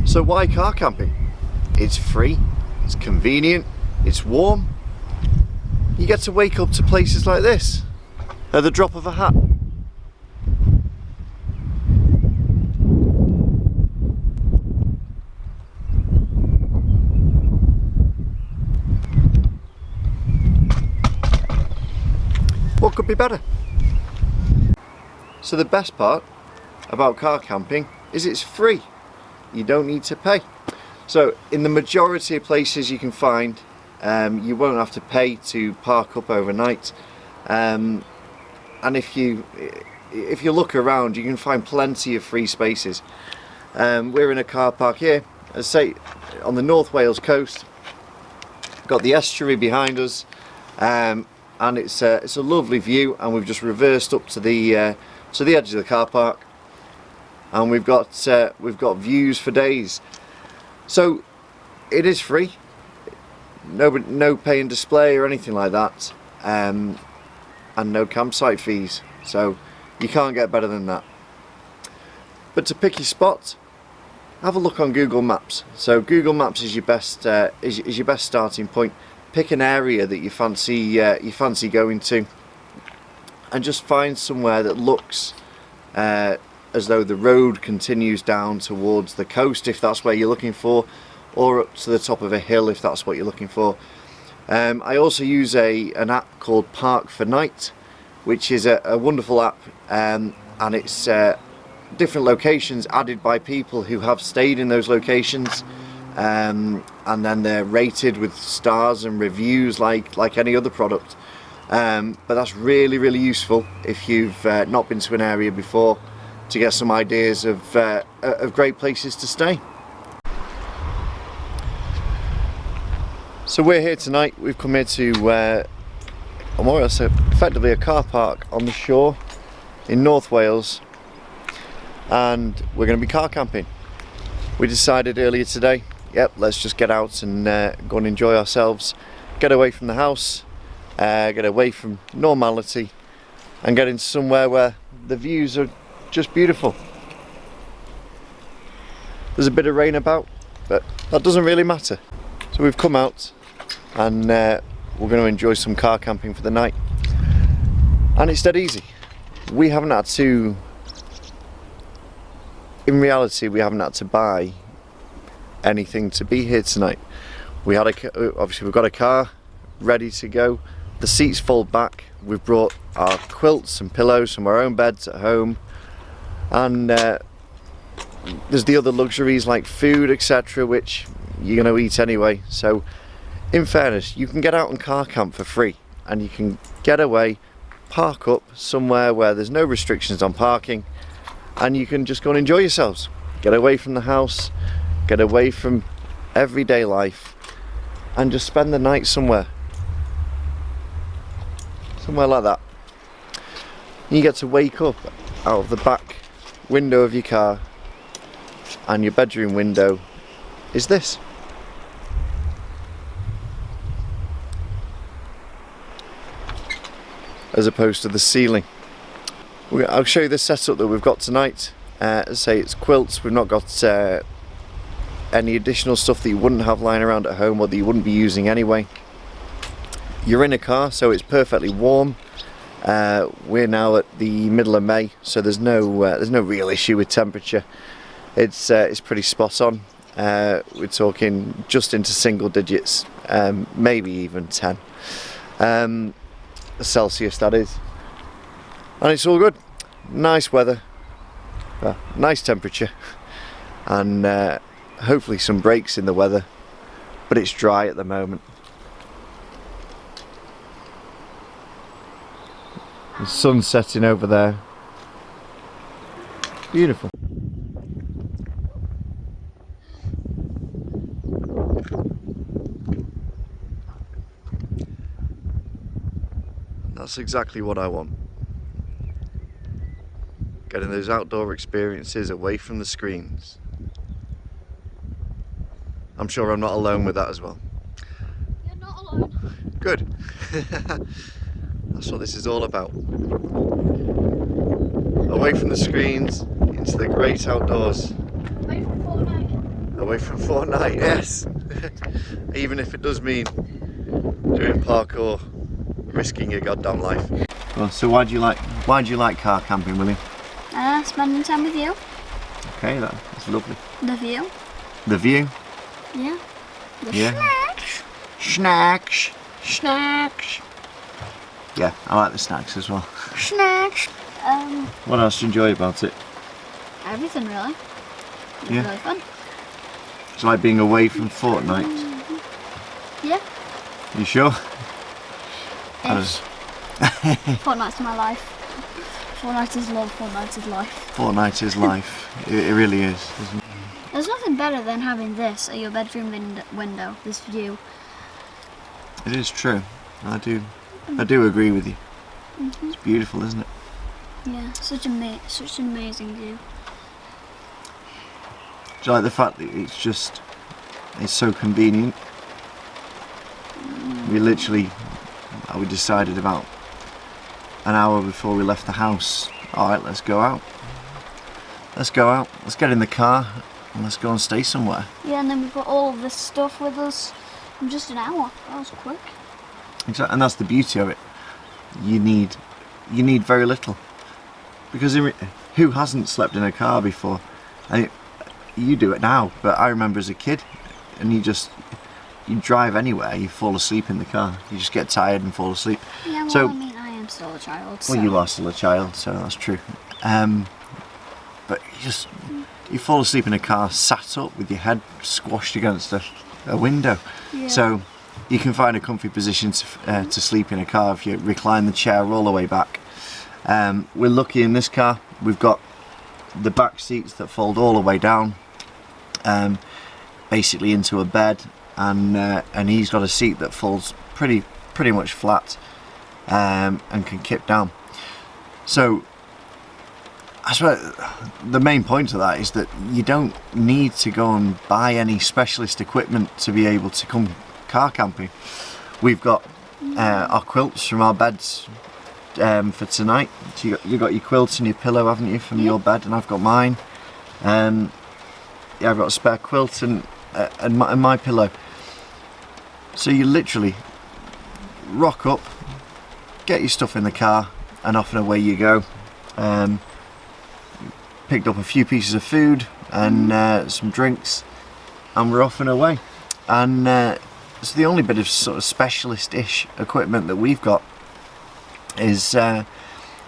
So why car camping? It's free, it's convenient, it's warm. You get to wake up to places like this at the drop of a hat. What could be better? So the best part about car camping is it's free. You don't need to pay. So in the majority of places you can find, you won't have to pay to park up overnight. And if you look around, you can find plenty of free spaces. We're in a car park here, as I say, on the North Wales coast. Got the estuary behind us, and it's a lovely view. And we've just reversed up to the edge of the car park, and we've got views for days. So it is free, no pay and display or anything like that, and no campsite fees. So you can't get better than that. But to pick your spot, have a look on Google Maps. So Google Maps is your best starting point. Pick an area that you fancy going to, and just find somewhere that looks as though the road continues down towards the coast, if that's where you're looking for, or up to the top of a hill if that's what you're looking for. I also use an app called Park for Night, which is a wonderful app, and it's different locations added by people who have stayed in those locations, and then they're rated with stars and reviews like any other product. But that's really useful if you've not been to an area before, to get some ideas of great places to stay. So we're here tonight. We've come here to effectively a car park on the shore in North Wales, and we're going to be car camping. We decided earlier today, yep, let's just get out and go and enjoy ourselves, get away from the house, get away from normality, and get into somewhere where the views are just beautiful. There's a bit of rain about, but that doesn't really matter. So we've come out, and we're going to enjoy some car camping for the night. And it's dead easy. We haven't had to, in reality, we haven't had to buy anything to be here tonight. Obviously we've got a car ready to go. The seats fold back. We've brought our quilts and pillows from our own beds at home, and there's the other luxuries like food, etc., which you're going to eat anyway. So in fairness, you can get out and car camp for free, and you can get away, park up somewhere where there's no restrictions on parking, and you can just go and enjoy yourselves. Get away from the house, get away from everyday life, and just spend the night somewhere like that. You get to wake up out of the back window of your car, and your bedroom window is this. As opposed to the ceiling. I'll show you the setup that we've got tonight. As I say, it's quilts. We've not got any additional stuff that you wouldn't have lying around at home or that you wouldn't be using anyway. You're in a car, so it's perfectly warm. We're now at the middle of May, so there's no real issue with temperature. It's pretty spot on. We're talking just into single digits, maybe even 10 Celsius, that is. And it's all good. Nice weather, nice temperature, and hopefully some breaks in the weather, but it's dry at the moment. The sun's setting over there. Beautiful. That's exactly what I want. Getting those outdoor experiences away from the screens. I'm sure I'm not alone with that as well. You're not alone. Good. That's what this is all about. Away from the screens, into the great outdoors. Away from Fortnite. away from Fortnite, yes. Even if it does mean doing parkour, risking your goddamn life. Well, so why do you like car camping, William? Spending time with you. Okay, that's lovely. The view. The view? Yeah. The Yeah. snacks. Snacks. Snacks. Yeah, I like the snacks as well. Snacks. What else do you enjoy about it? Everything really. It's Yeah. really fun. It's like being away from Fortnite. Yeah. You sure? Ish. Fortnite's my life. Fortnite is love, Fortnite is life. Fortnite is life. It really is, isn't it? There's nothing better than having this at your bedroom window, this view. It is true. I do agree with you. It's beautiful, isn't it? Yeah, such an amazing view. Do you like the fact that it's so convenient? We decided about an hour before we left the house, alright, let's go out. Let's get in the car and let's go and stay somewhere. Yeah, and then we've got all of this stuff with us in just an hour. That was quick. Exactly, and that's the beauty of it. You need very little. Because who hasn't slept in a car before? You do it now, but I remember as a kid, and you drive anywhere, you fall asleep in the car. You just get tired and fall asleep. Yeah, well, So, I mean, I am still a child, so... well, you are still a child, so that's true. But you fall asleep in a car, sat up with your head squashed against a window. Yeah. So you can find a comfy position to sleep in a car if you recline the chair all the way back. We're lucky in this car. We've got the back seats that fold all the way down, basically into a bed, and he's got a seat that folds pretty much flat, and can kip down. So I swear the main point of that is that you don't need to go and buy any specialist equipment to be able to come car camping. We've got our quilts from our beds for tonight. So you got your quilts and your pillow, haven't you, from your bed, and I've got mine. Yeah, I've got a spare quilt and my pillow. So you literally rock up, get your stuff in the car, and off and away you go. Picked up a few pieces of food and some drinks, and we're off and away. And so the only bit of sort of specialist-ish equipment that we've got is a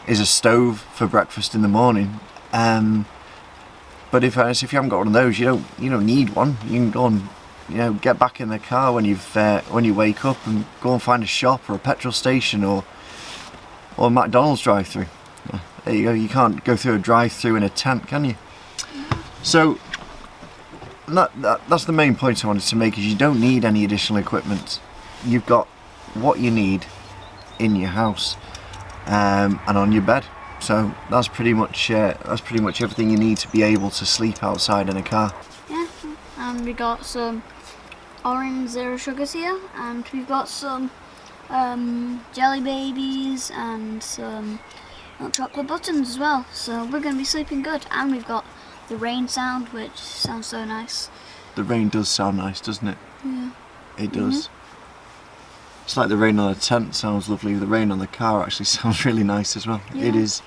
stove for breakfast in the morning. But if you haven't got one of those, you don't need one. You can go and get back in the car when you wake up and go and find a shop or a petrol station or a McDonald's drive-through. There you go. You can't go through a drive-through in a tent, can you? So that's the main point I wanted to make, is you don't need any additional equipment. You've got what you need in your house and on your bed. So that's pretty much everything you need to be able to sleep outside in a car. Yeah, and we got some orange zero sugars here, and we've got some jelly babies and some milk chocolate buttons as well. So we're going to be sleeping good, and we've got the rain sound, which sounds so nice. The rain does sound nice, doesn't it? Yeah. It does. It's like the rain on a tent sounds lovely. The rain on the car actually sounds really nice as well. Yeah. It is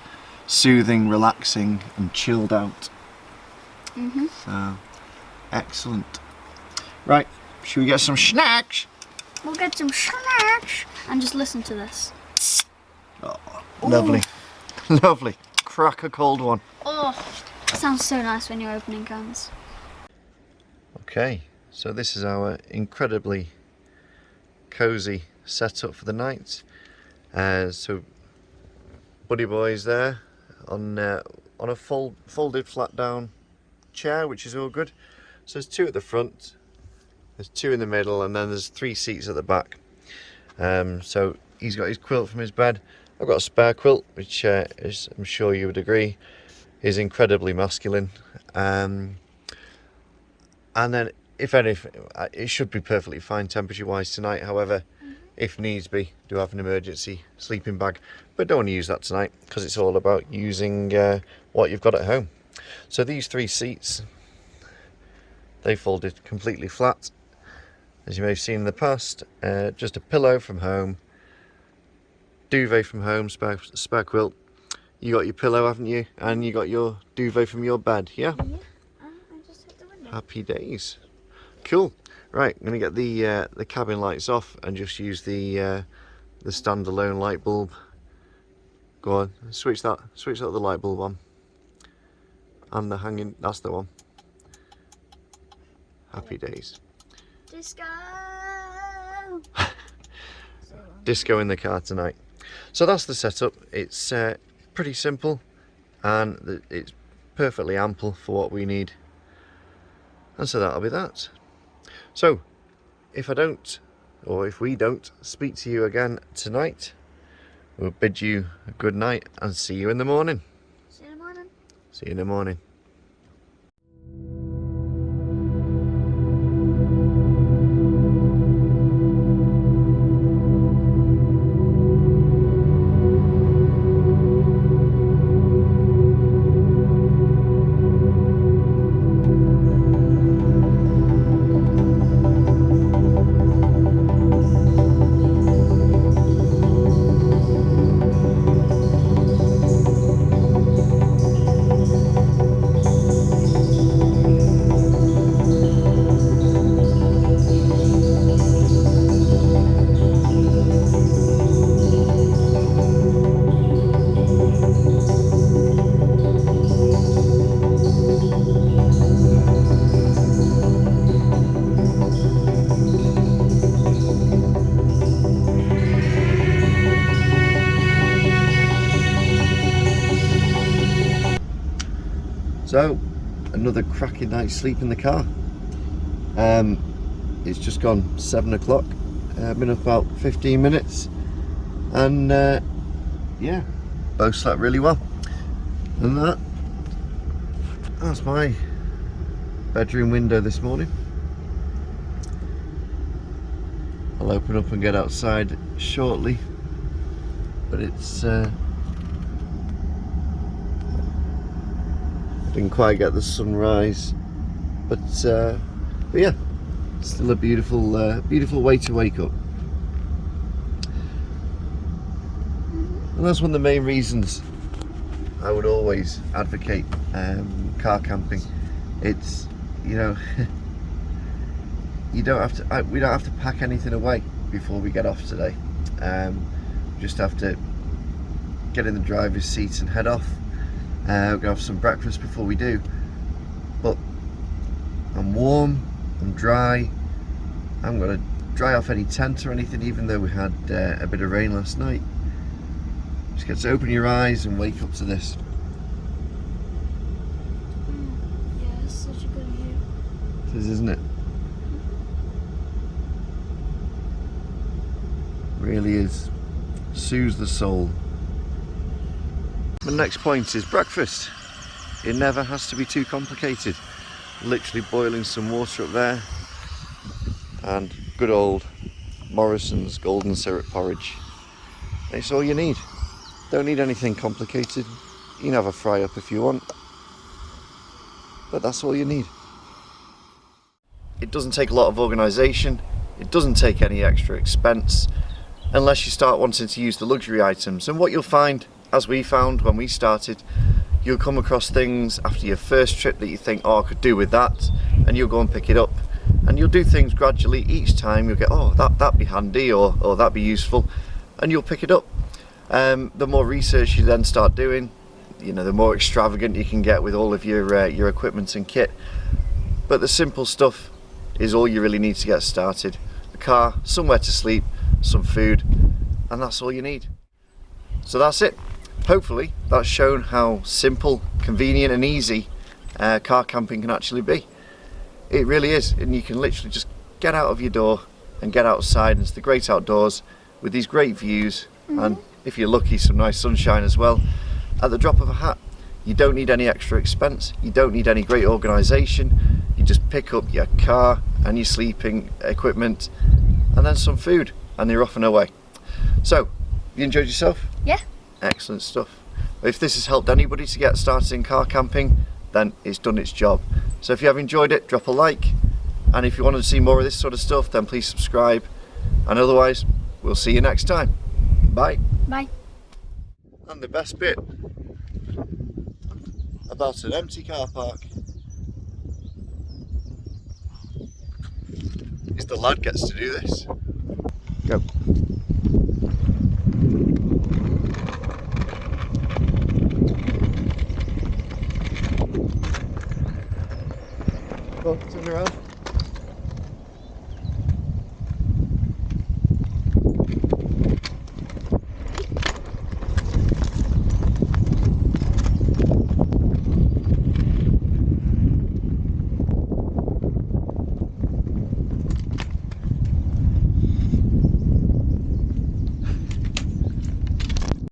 soothing, relaxing, and chilled out. So, excellent. Right, should we get some snacks? We'll get some snacks and just listen to this. Oh, lovely. Lovely. Crack a cold one. Oh, it sounds so nice when you're opening cans. Okay, so this is our incredibly cosy setup for the night. So Buddy Boy's there on a folded flat down chair, which is all good. So there's two at the front, there's two in the middle, and then there's 3 seats at the back. So he's got his quilt from his bed. I've got a spare quilt, which is, I'm sure you would agree, is incredibly masculine. And then, if anything, it should be perfectly fine temperature-wise tonight. However, if needs be, do have an emergency sleeping bag, but don't want to use that tonight because it's all about using what you've got at home. So these 3 seats, They folded completely flat, as you may have seen in the past. Just a pillow from home, duvet from home, spare quilt. You got your pillow, haven't you? And you got your duvet from your bed, yeah? Yeah. I just hit the window. Happy days. Cool. Right, I'm gonna get the cabin lights off and just use the standalone light bulb. Go on, switch that the light bulb on. And the hanging, that's the one. Happy days. Disco. Disco in the car tonight. So that's the setup. It's pretty simple, and it's perfectly ample for what we need. And so that'll be that. So if we don't speak to you again tonight, we'll bid you a good night and see you in the morning. See you in the morning. See you in the morning. So, another cracking night's sleep in the car. It's just gone 7 o'clock. I've been up about 15 minutes, and yeah, both slept really well. And that's my bedroom window this morning. I'll open up and get outside shortly, but it's didn't quite get the sunrise, but yeah, still a beautiful beautiful way to wake up. And that's one of the main reasons I would always advocate car camping. It's, you know, we don't have to pack anything away before we get off today. Just have to get in the driver's seat and head off. We're gonna have some breakfast before we do, but I'm warm, I'm dry. I'm gonna dry off any tent or anything, even though we had a bit of rain last night. Just get to open your eyes and wake up to this. Yeah, it's such a good view. It is, isn't it? Really is. Soothes the soul. The next point is breakfast. It never has to be too complicated. Literally boiling some water up there, and good old Morrison's golden syrup porridge. It's all you need. Don't need anything complicated. You can have a fry up if you want, but that's all you need. It doesn't take a lot of organisation. It doesn't take any extra expense, unless you start wanting to use the luxury items. And what you'll find, as we found when we started, you'll come across things after your first trip that you think, oh, I could do with that, and you'll go and pick it up, and you'll do things gradually. Each time you'll get, oh, that'd be handy, or that'd be useful, and you'll pick it up. The more research you then start doing, you know, the more extravagant you can get with all of your equipment and kit. But the simple stuff is all you really need to get started. A car, somewhere to sleep, some food, and that's all you need. So that's it. Hopefully that's shown how simple, convenient and easy car camping can actually be. It really is, and you can literally just get out of your door and get outside into the great outdoors with these great views, and if you're lucky, some nice sunshine as well, at the drop of a hat. You don't need any extra expense, you don't need any great organisation. You just pick up your car and your sleeping equipment and then some food, and you're off and away. So, you enjoyed yourself? Yeah. Excellent stuff. If this has helped anybody to get started in car camping, then it's done its job. So if you have enjoyed it, drop a like, and if you want to see more of this sort of stuff, then please subscribe, and otherwise we'll see you next time. Bye. Bye. And the best bit about an empty car park is the lad gets to do this. Go. Oh, turn around.